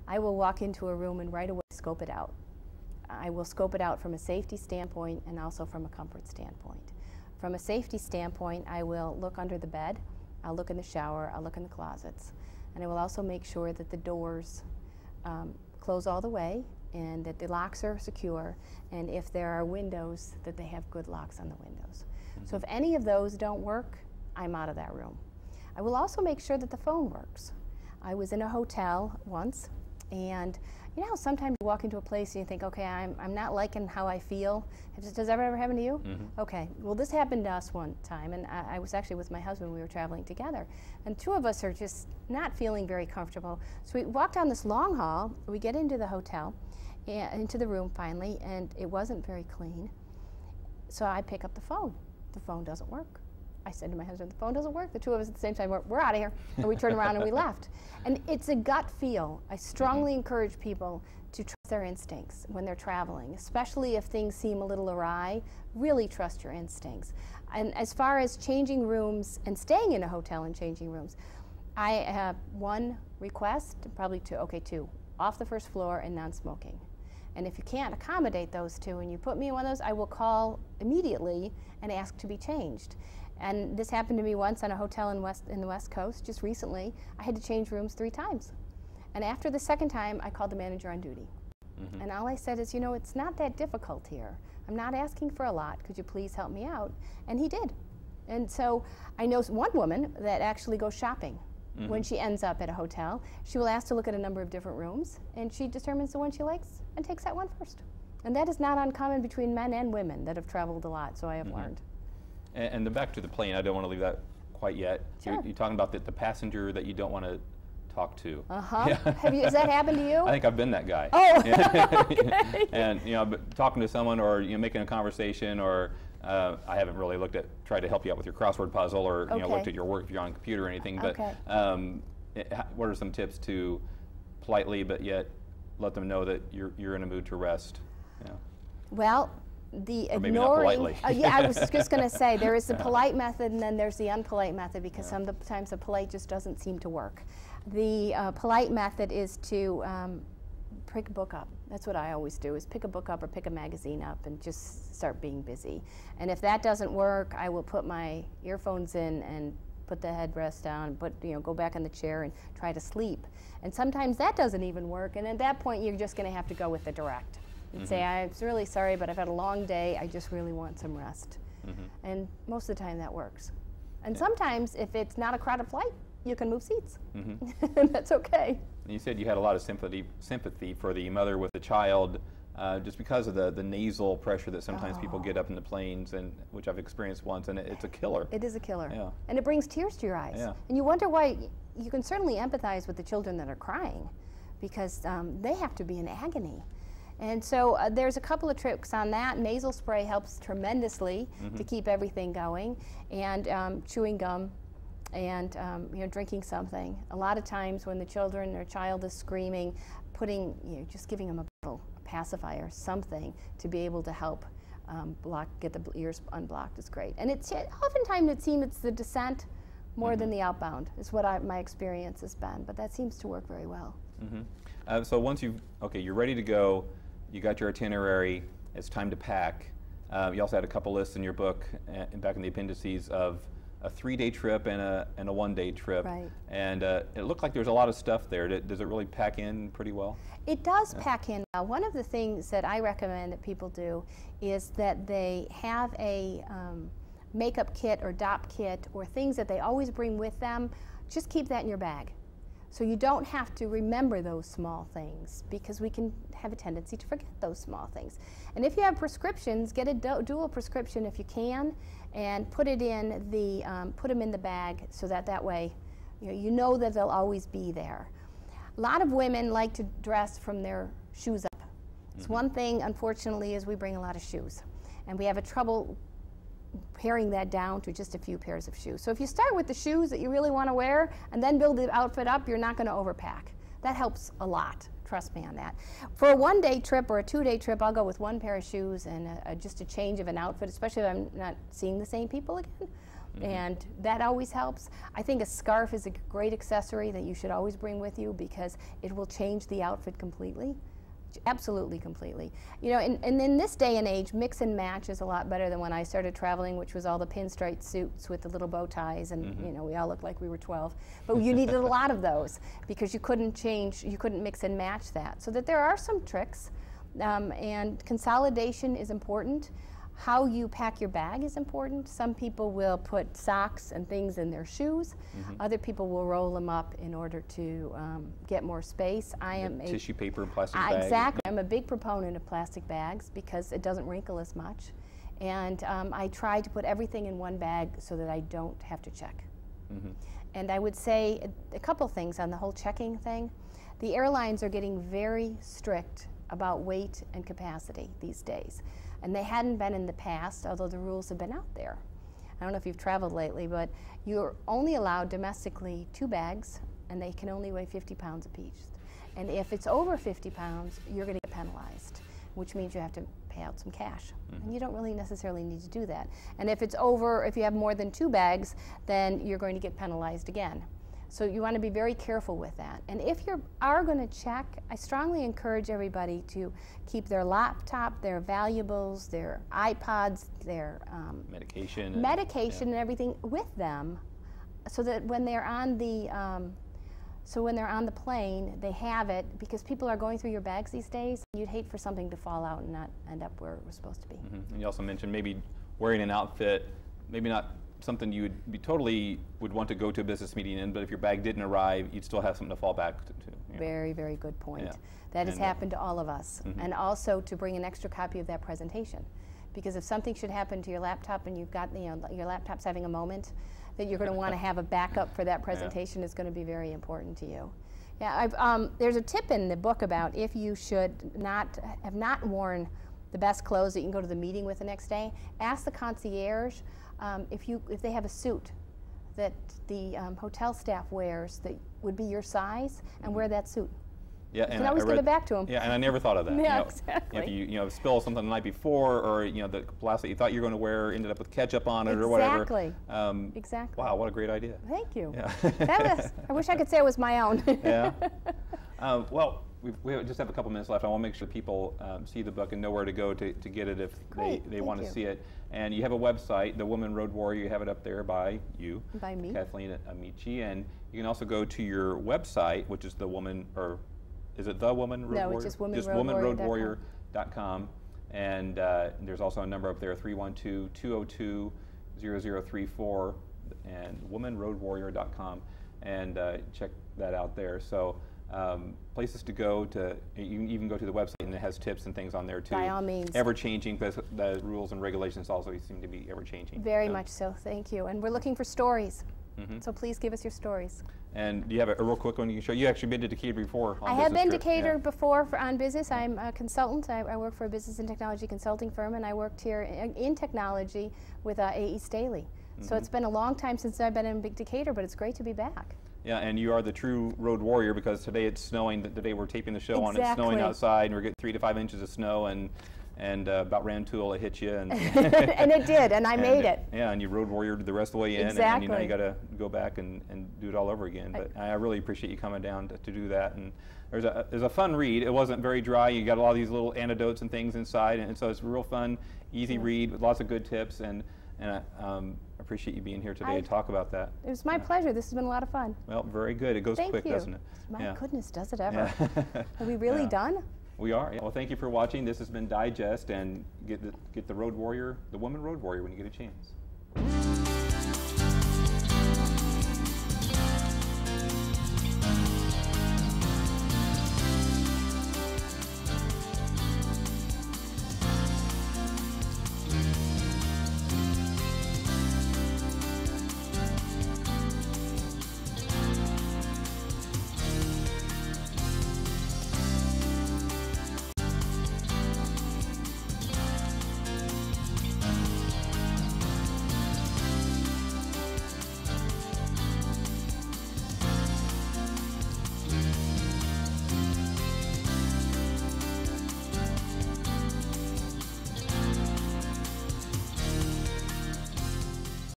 I will walk into a room and right away scope it out. I will scope it out from a safety standpoint and also from a comfort standpoint. From a safety standpoint, I will look under the bed, I'll look in the shower, I'll look in the closets, and I will also make sure that the doors close all the way and that the locks are secure, and if there are windows, that they have good locks on the windows. So if any of those don't work, I'm out of that room. I will also make sure that the phone works. I was in a hotel once, and you know, sometimes you walk into a place and you think, okay, I'm not liking how I feel. Does that ever happen to you? Okay, well this happened to us one time, and I was actually with my husband, we were traveling together, and two of us are just not feeling very comfortable. So we walked down this long hall, we get into the hotel, into the room finally, and it wasn't very clean. So I pick up the phone. The phone doesn't work. I said to my husband, the phone doesn't work. The two of us at the same time, we're out of here. And we turned around and we left. And it's a gut feel. I strongly encourage people to trust their instincts when they're traveling, especially if things seem a little awry. Really trust your instincts. And as far as changing rooms and staying in a hotel and changing rooms, I have one request, probably two, okay, two, off the first floor and non-smoking. And if you can't accommodate those two and you put me in one of those, I will call immediately and ask to be changed. And this happened to me once on a hotel in the West Coast, just recently. I had to change rooms 3 times. And after the second time, I called the manager on duty. And all I said is, you know, it's not that difficult here. I'm not asking for a lot. Could you please help me out? And he did. And so I know one woman that actually goes shopping. When she ends up at a hotel, she will ask to look at a number of different rooms, and she determines the one she likes and takes that one first. And that is not uncommon between men and women that have traveled a lot, so I have learned. And then back to the plane, I don't want to leave that quite yet. Sure. You're talking about the passenger that you don't want to talk to. Yeah. Has that happened to you? I think I've been that guy. Oh, okay. And you know, talking to someone, or you know, making a conversation, or I haven't really tried to help you out with your crossword puzzle, or you know, looked at your work if you're on a computer or anything. But what are some tips to politely, but yet let them know that you're in a mood to rest? Yeah. Well, the or ignoring. Maybe not politely. Yeah, I was just going to say there is the polite method, and then there's the unpolite method, because sometimes the polite just doesn't seem to work. The polite method is to pick a book up. That's what I always do, is pick a book up or pick a magazine up and just start being busy. And if that doesn't work, I will put my earphones in and put the headrest down, go back in the chair and try to sleep. And sometimes that doesn't even work, and at that point you're just going to have to go with the direct. You'd say, I'm really sorry, but I've had a long day, I just really want some rest. And most of the time that works. And sometimes if it's not a crowded flight, you can move seats. And that's okay. And you said you had a lot of sympathy for the mother with the child, just because of the nasal pressure that sometimes people get up in the planes, and which I've experienced once, and it's a killer. It is a killer. Yeah. And it brings tears to your eyes. Yeah. And you wonder why. You can certainly empathize with the children that are crying, because they have to be in agony. And so there's a couple of tricks on that. Nasal spray helps tremendously to keep everything going, and chewing gum, and drinking something. A lot of times when the child is screaming, just giving them a bottle, a pacifier, something to be able to help get the ears unblocked is great. And oftentimes it seems it's the descent more than the outbound, is what my experience has been. But that seems to work very well. So once you're ready to go, you got your itinerary, it's time to pack. You also had a couple lists in your book, back in the appendices, of a 3-day trip and a 1-day trip. Right. And it looked like there's a lot of stuff there. Does it really pack in pretty well? It does pack in well. One of the things that I recommend that people do is that they have a makeup kit or DOP kit, or things that they always bring with them. Just keep that in your bag. So you don't have to remember those small things, because we can have a tendency to forget those small things. And if you have prescriptions, get a dual prescription if you can, and put them in the bag, so that way you know that they'll always be there. A lot of women like to dress from their shoes up. It's one thing, unfortunately, is we bring a lot of shoes, and we have a trouble paring that down to just a few pairs of shoes. So if you start with the shoes that you really want to wear and then build the outfit up, you're not going to overpack. That helps a lot. Trust me on that. For a 1-day trip or a 2-day trip, I'll go with 1 pair of shoes and just a change of an outfit, especially if I'm not seeing the same people again. and that always helps. I think a scarf is a great accessory that you should always bring with you because it will change the outfit completely. Absolutely completely. You know, and in this day and age, mix and match is a lot better than when I started traveling, which was all the pinstripe suits with the little bow ties, and you know, we all looked like we were 12. But you needed a lot of those because you couldn't mix and match that. So that there are some tricks, and consolidation is important. How you pack your bag is important. Some people will put socks and things in their shoes. Other people will roll them up in order to get more space. I am a tissue paper and plastic bags. Exactly. I'm a big proponent of plastic bags because it doesn't wrinkle as much. And I try to put everything in one bag so that I don't have to check. And I would say a couple things on the whole checking thing. The airlines are getting very strict about weight and capacity these days. And they hadn't been in the past, although the rules have been out there. I don't know if you've traveled lately, but you're only allowed domestically 2 bags, and they can only weigh 50 pounds apiece. And if it's over 50 pounds, you're going to get penalized, which means you have to pay out some cash. And you don't really necessarily need to do that. And if you have more than 2 bags, then you're going to get penalized again. So you want to be very careful with that. And if you are going to check, I strongly encourage everybody to keep their laptop, their valuables, their iPods, their medication and everything with them, so that when they're on the plane, they have it, because people are going through your bags these days. You'd hate for something to fall out and not end up where it was supposed to be. And you also mentioned maybe wearing an outfit, maybe not something you would want to go to a business meeting in, but if your bag didn't arrive, you'd still have something to fall back to. Very, very good point. That has happened to all of us. And also to bring an extra copy of that presentation. Because if something should happen to your laptop and you've got, your laptop's having a moment, that you're going to want to have a backup for that presentation is going to be very important to you. Yeah, there's a tip in the book about if you have not worn the best clothes that you can go to the meeting with the next day, ask the concierge if they have a suit that the hotel staff wears that would be your size, and wear that suit. Yeah, you can always give it back to them. Yeah, and I never thought of that. Yeah, exactly. If you spill something the night before, or the blouse that you thought you were going to wear ended up with ketchup on it or whatever. Exactly. Wow, what a great idea. Thank you. Yeah. I wish I could say it was my own. Yeah. Well, we just have a couple minutes left. I want to make sure people see the book and know where to go to get it if they want to see it. And you have a website, The Woman Road Warrior. You have it up there by you. By me. Kathleen Amici. And you can also go to your website, which is The Woman, or is it The Woman Road Warrior? No, it's just womanroadwarrior.com. And there's also a number up there, 312-202-0034, and womanroadwarrior.com. And check that out there. So places to go to, you can even go to the website, and it has tips and things on there too. By all means. Ever changing, because the rules and regulations also seem to be ever changing. Very much so, thank you. And we're looking for stories. So please give us your stories. And do you have a real quick one you can show? You actually been to Decatur before on I have been to trip. Decatur before on business. I'm a consultant. I work for a business and technology consulting firm, and I worked here in technology with A.E. Staley. So it's been a long time since I've been in Decatur, but it's great to be back. Yeah, and you are the true road warrior, because today it's snowing. The day we're taping the show on, it's snowing outside, and we're getting 3 to 5 inches of snow, and about ran tool, it hit you. And, and it did, and I made it. Yeah, and you road warriored the rest of the way in, and you got to go back and do it all over again. But I really appreciate you coming down to do that. And there's a fun read. It wasn't very dry. You got a lot of these little anecdotes and things inside, and so it's a real fun, easy read with lots of good tips. And I appreciate you being here today to talk about that. It was my pleasure. This has been a lot of fun. Well, very good. It goes quick, doesn't it? My goodness, does it ever? Are we really done? We are. Well, thank you for watching. This has been Digest, and get the Road Warrior, the Woman Road Warrior, when you get a chance.